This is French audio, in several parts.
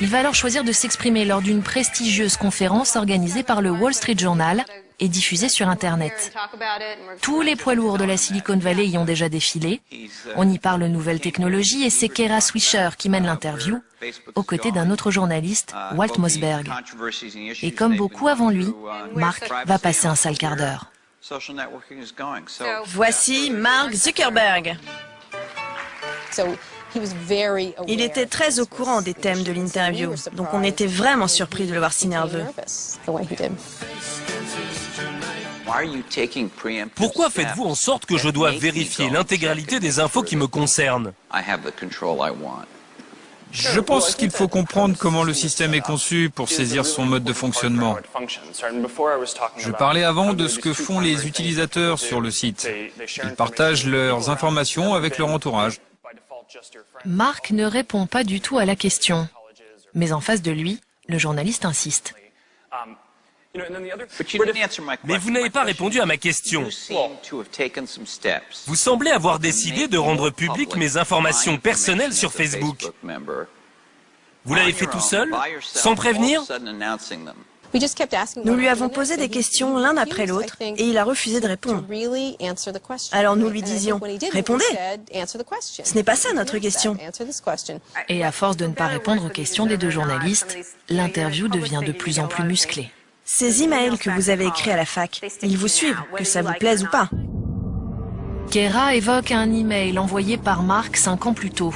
Il va alors choisir de s'exprimer lors d'une prestigieuse conférence organisée par le Wall Street Journal et diffusée sur Internet. Tous les poids lourds de la Silicon Valley y ont déjà défilé. On y parle nouvelles technologies et c'est Kara Swisher qui mène l'interview, aux côtés d'un autre journaliste, Walt Mossberg. Et comme beaucoup avant lui, Mark va passer un sale quart d'heure. Voici Mark Zuckerberg. Il était très au courant des thèmes de l'interview, donc on était vraiment surpris de le voir si nerveux. Pourquoi faites-vous en sorte que je dois vérifier l'intégralité des infos qui me concernent? Je pense qu'il faut comprendre comment le système est conçu pour saisir son mode de fonctionnement. Je parlais avant de ce que font les utilisateurs sur le site. Ils partagent leurs informations avec leur entourage. Mark ne répond pas du tout à la question. Mais en face de lui, le journaliste insiste. Mais vous n'avez pas répondu à ma question. Vous semblez avoir décidé de rendre publiques mes informations personnelles sur Facebook. Vous l'avez fait tout seul, sans prévenir? Nous lui avons posé des questions l'un après l'autre et il a refusé de répondre. Alors nous lui disions, répondez! Ce n'est pas ça notre question. Et à force de ne pas répondre aux questions des deux journalistes, l'interview devient de plus en plus musclée. Ces emails que vous avez écrits à la fac, ils vous suivent, que ça vous plaise ou pas. Kara évoque un email envoyé par Mark 5 ans plus tôt.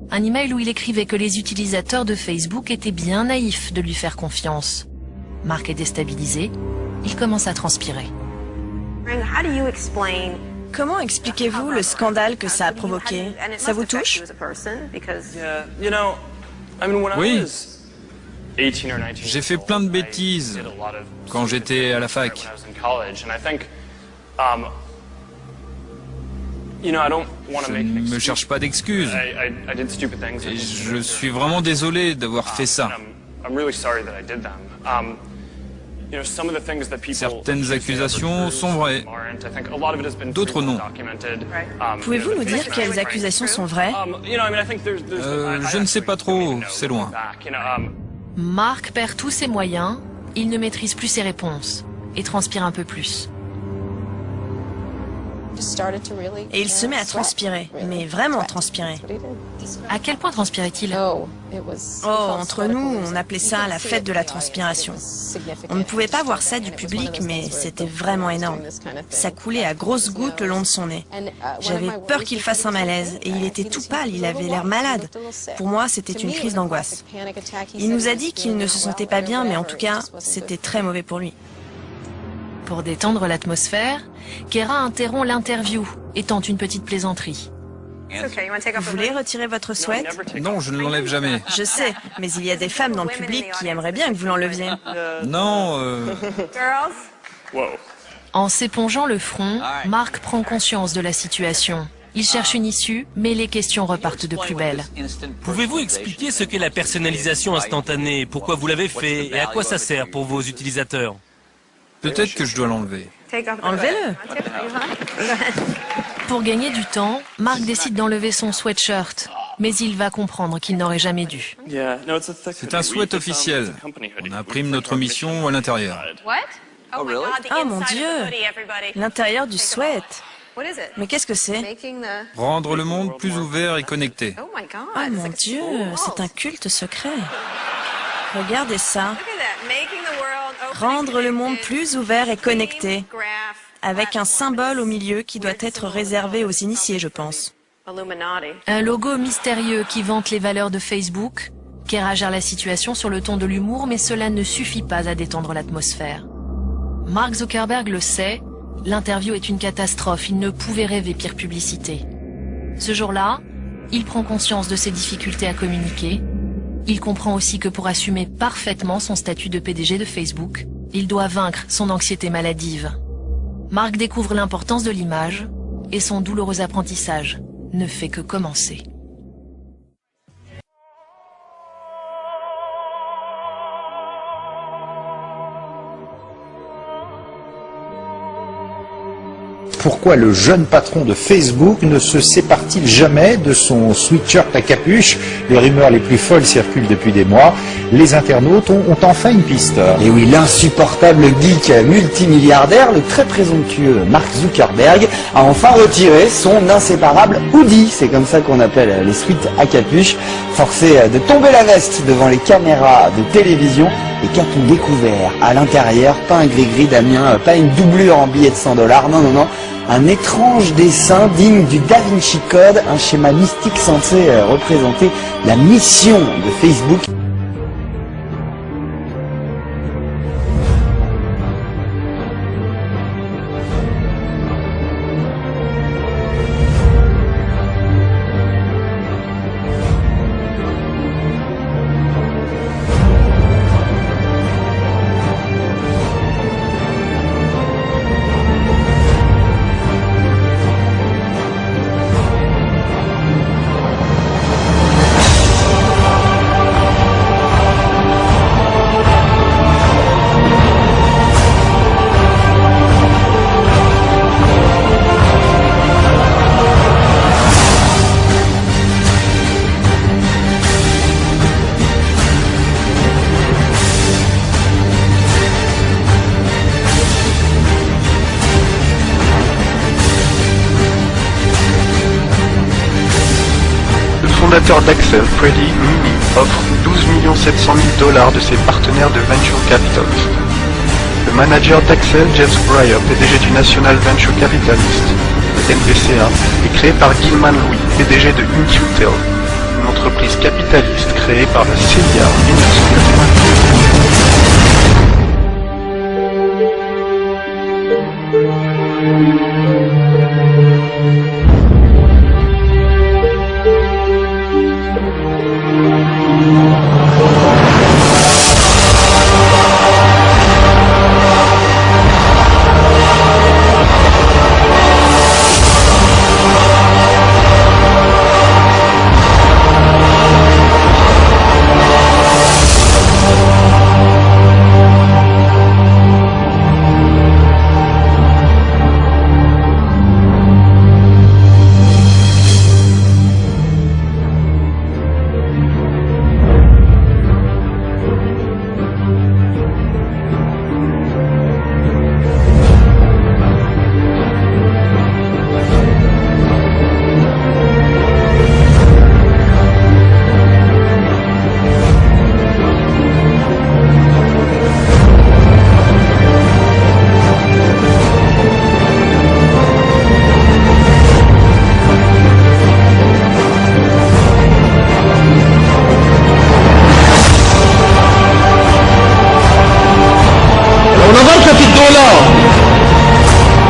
Un email où il écrivait que les utilisateurs de Facebook étaient bien naïfs de lui faire confiance. Mark est déstabilisé, il commence à transpirer. Comment expliquez-vous le scandale que ça a provoqué? Ça vous touche? Oui. J'ai fait plein de bêtises quand j'étais à la fac. Je ne me cherche pas d'excuses. Et je suis vraiment désolé d'avoir fait ça. Certaines accusations sont vraies, d'autres non. Pouvez-vous nous dire quelles accusations sont vraies? Je ne sais pas trop, c'est loin. Mark perd tous ses moyens, il ne maîtrise plus ses réponses et transpire un peu plus. Et il se met à transpirer, mais vraiment transpirer. À quel point transpirait-il? Oh, entre nous, on appelait ça la fête de la transpiration. On ne pouvait pas voir ça du public, mais c'était vraiment énorme. Ça coulait à grosses gouttes le long de son nez. J'avais peur qu'il fasse un malaise, et il était tout pâle, il avait l'air malade. Pour moi, c'était une crise d'angoisse. Il nous a dit qu'il ne se sentait pas bien, mais en tout cas, c'était très mauvais pour lui. Pour détendre l'atmosphère, Kara interrompt l'interview et tente une petite plaisanterie. Vous voulez retirer votre sweat? Non, je ne l'enlève jamais. Je sais, mais il y a des femmes dans le public qui aimeraient bien que vous l'enleviez. Non, En s'épongeant le front, Mark prend conscience de la situation. Il cherche une issue, mais les questions repartent de plus belle. Pouvez-vous expliquer ce qu'est la personnalisation instantanée, pourquoi vous l'avez fait et à quoi ça sert pour vos utilisateurs? peut-être que je dois l'enlever. Enlevez-le. Pour gagner du temps, Mark décide d'enlever son sweatshirt, mais il va comprendre qu'il n'aurait jamais dû. C'est un sweat officiel. On imprime notre mission à l'intérieur. Oh mon Dieu! L'intérieur du sweat. Mais qu'est-ce que c'est? Rendre le monde plus ouvert et connecté. Oh mon Dieu, c'est un culte secret. Regardez ça. Rendre le monde plus ouvert et connecté. Avec un symbole au milieu qui doit être réservé aux initiés, je pense. Un logo mystérieux qui vante les valeurs de Facebook. Kara gère la situation sur le ton de l'humour, mais cela ne suffit pas à détendre l'atmosphère. Mark Zuckerberg le sait, l'interview est une catastrophe, il ne pouvait rêver pire publicité. Ce jour-là, il prend conscience de ses difficultés à communiquer. Il comprend aussi que pour assumer parfaitement son statut de PDG de Facebook, il doit vaincre son anxiété maladive. Mark découvre l'importance de l'image et son douloureux apprentissage ne fait que commencer. pourquoi le jeune patron de Facebook ne se sépare-t-il jamais de son sweatshirt à capuche? Les rumeurs les plus folles circulent depuis des mois. Les internautes ont enfin une piste. Et oui, l'insupportable geek multimilliardaire, le très présomptueux Mark Zuckerberg, a enfin retiré son inséparable hoodie. C'est comme ça qu'on appelle les sweats à capuche. Forcé de tomber la veste devant les caméras de télévision. Et qu'a-t-on découvert à l'intérieur? Pas un gris-gris, Damien, pas une doublure en billets de 100 $. Non. Un étrange dessin digne du Da Vinci Code, un schéma mystique censé représenter la mission de Facebook. Le fondateur d'Axel, Freddie Mimi, offre 12 700 000 $ de ses partenaires de Venture Capitalist. Le manager d'Axel, James Breyer, PDG du National Venture Capitalist, NVCA, est créé par Gilman Louis, PDG de Intuitel, une entreprise capitaliste créée par la CIA en 1992.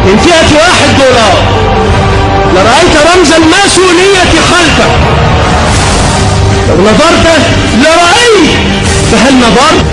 من فئة $1 لرأيت رمز الماسونية خلفك. لو نظرت لرأيت، فهل نظرت؟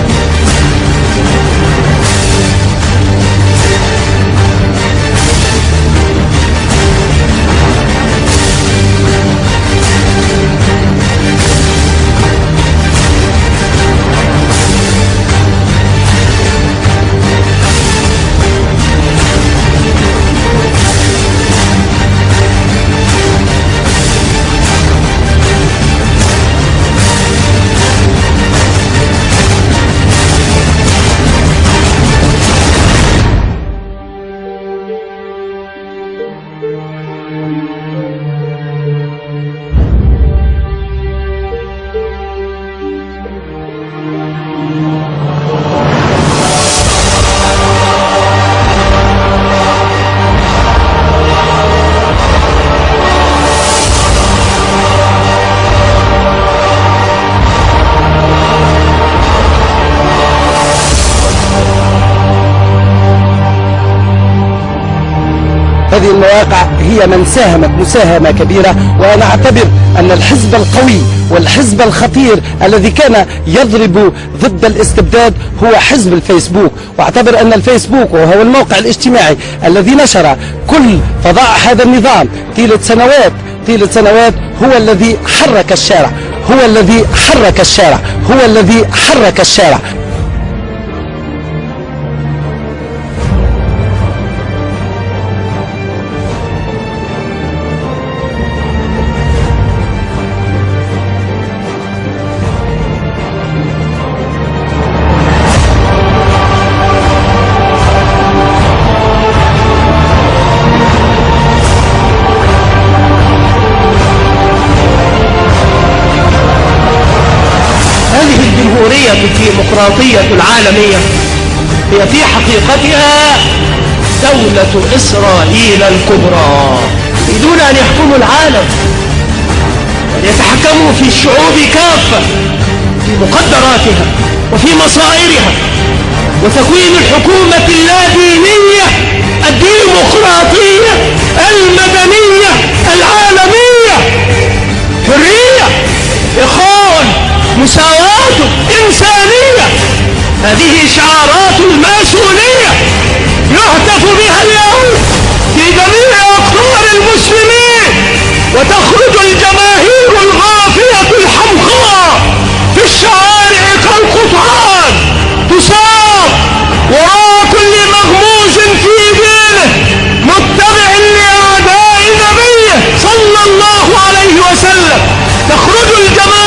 هذه المواقع هي من ساهمت مساهمة كبيرة، وأنا أعتبر أن الحزب القوي والحزب الخطير الذي كان يضرب ضد الاستبداد هو حزب الفيسبوك، واعتبر أن الفيسبوك وهو الموقع الاجتماعي الذي نشر كل فضائع هذا النظام طيلة سنوات هو الذي حرك الشارع، هو الذي حرك الشارع، هو الذي حرك الشارع. الجمهورية الديمقراطية العالمية هي في حقيقتها دولة إسرائيل الكبرى. يريدون أن يحكموا العالم، أن يتحكموا في الشعوب كافة، في مقدراتها وفي مصائرها، وتكوين الحكومة اللادينية الديمقراطية المدنية العالمية. حرية، إخوان، مساواة، إنسانية، هذه شعارات الماسونية يهتف بها اليوم في جميع أقطار المسلمين، وتخرج الجماهير الغافية الحمقاء في الشوارع كالقطعان تساق وراء كل مغموس في دينه متبع لأعداء نبيه صلى الله عليه وسلم. تخرج الجماهير